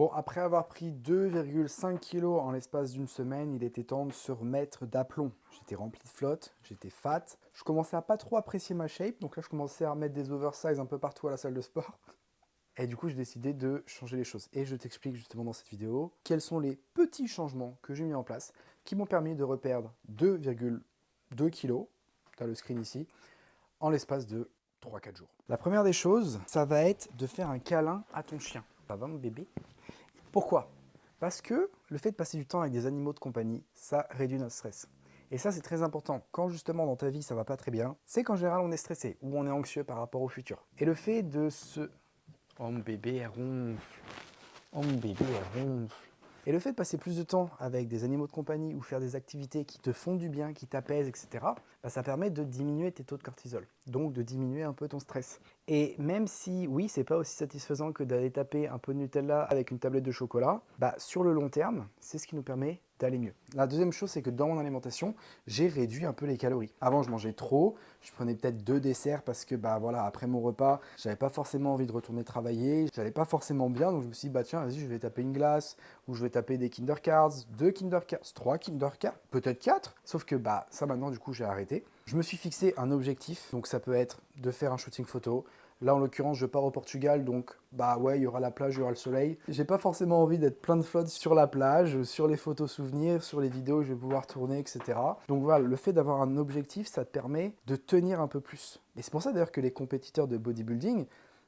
Bon, après avoir pris 2,5 kg en l'espace d'une semaine, il était temps de se remettre d'aplomb. J'étais rempli de flotte, j'étais fat, je commençais à pas trop apprécier ma shape, donc là je commençais à remettre des oversize un peu partout à la salle de sport. Et du coup, j'ai décidé de changer les choses. Et je t'explique justement dans cette vidéo quels sont les petits changements que j'ai mis en place qui m'ont permis de reperdre 2,2 kg, tu as le screen ici, en l'espace de 3-4 jours. La première des choses, ça va être de faire un câlin à ton chien. Ça va mon bébé? Pourquoi? Parce que le fait de passer du temps avec des animaux de compagnie, ça réduit notre stress. Et ça, c'est très important. Quand justement dans ta vie, ça va pas très bien, c'est qu'en général, on est stressé ou on est anxieux par rapport au futur. Et le fait de se... Oh mon bébé, elle ronfle. Oh mon bébé, elle ronfle. Et le fait de passer plus de temps avec des animaux de compagnie ou faire des activités qui te font du bien, qui t'apaisent, etc., bah, ça permet de diminuer tes taux de cortisol, donc de diminuer un peu ton stress. Et même si, oui, c'est pas aussi satisfaisant que d'aller taper un peu de Nutella avec une tablette de chocolat, bah, sur le long terme, c'est ce qui nous permet d'aller mieux. La deuxième chose, c'est que dans mon alimentation, j'ai réduit un peu les calories. Avant, je mangeais trop, je prenais peut-être 2 desserts parce que bah voilà, après mon repas, j'avais pas forcément envie de retourner travailler, j'allais pas forcément bien, donc je me suis dit bah tiens, vas-y, je vais taper une glace ou je vais taper des Kinder Cards, 2 Kinder Cards, 3 Kinder Cards, peut-être 4. Sauf que bah ça maintenant du coup, j'ai arrêté. Je me suis fixé un objectif, donc ça peut être de faire un shooting photo. Là, en l'occurrence, je pars au Portugal, donc bah ouais, il y aura la plage, il y aura le soleil. J'ai pas forcément envie d'être plein de flotte sur la plage, sur les photos souvenirs, sur les vidéos que je vais pouvoir tourner, etc. Donc voilà, le fait d'avoir un objectif, ça te permet de tenir un peu plus. Et c'est pour ça d'ailleurs que les compétiteurs de bodybuilding,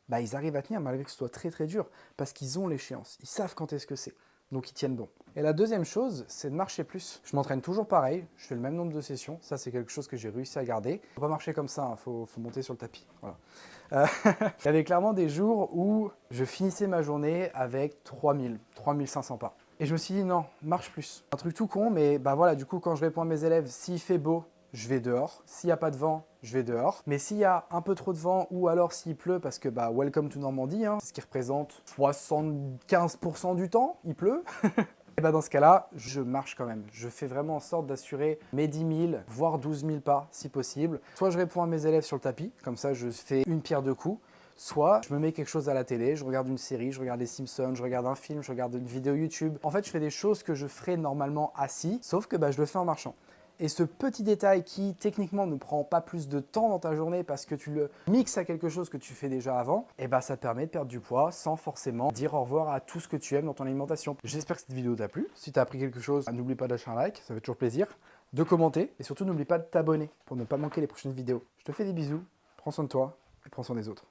bah, ils arrivent à tenir malgré que ce soit très très dur, parce qu'ils ont l'échéance, ils savent quand est-ce que c'est. Donc ils tiennent bon. Et la deuxième chose, c'est de marcher plus. Je m'entraîne toujours pareil, je fais le même nombre de sessions. Ça, c'est quelque chose que j'ai réussi à garder. Faut pas marcher comme ça, faut monter sur le tapis. Voilà. Il y avait clairement des jours où je finissais ma journée avec 3500 pas. Et je me suis dit non, marche plus. Un truc tout con, mais bah voilà, du coup, quand je réponds à mes élèves, s'il fait beau, je vais dehors. S'il n'y a pas de vent, je vais dehors. Mais s'il y a un peu trop de vent ou alors s'il pleut, parce que bah welcome to Normandie, hein, c'est ce qui représente 75% du temps, il pleut. Et bah dans ce cas-là, je marche quand même. Je fais vraiment en sorte d'assurer mes 10 000, voire 12 000 pas si possible. Soit je réponds à mes élèves sur le tapis, comme ça je fais une pierre deux coups. Soit je me mets quelque chose à la télé, je regarde une série, je regarde les Simpsons, je regarde un film, je regarde une vidéo YouTube. En fait, je fais des choses que je ferais normalement assis, sauf que bah, je le fais en marchant. Et ce petit détail qui techniquement ne prend pas plus de temps dans ta journée parce que tu le mixes à quelque chose que tu fais déjà avant, et bah ça te permet de perdre du poids sans forcément dire au revoir à tout ce que tu aimes dans ton alimentation. J'espère que cette vidéo t'a plu. Si tu as appris quelque chose, n'oublie pas de lâcher un like, ça fait toujours plaisir, de commenter et surtout n'oublie pas de t'abonner pour ne pas manquer les prochaines vidéos. Je te fais des bisous, prends soin de toi et prends soin des autres.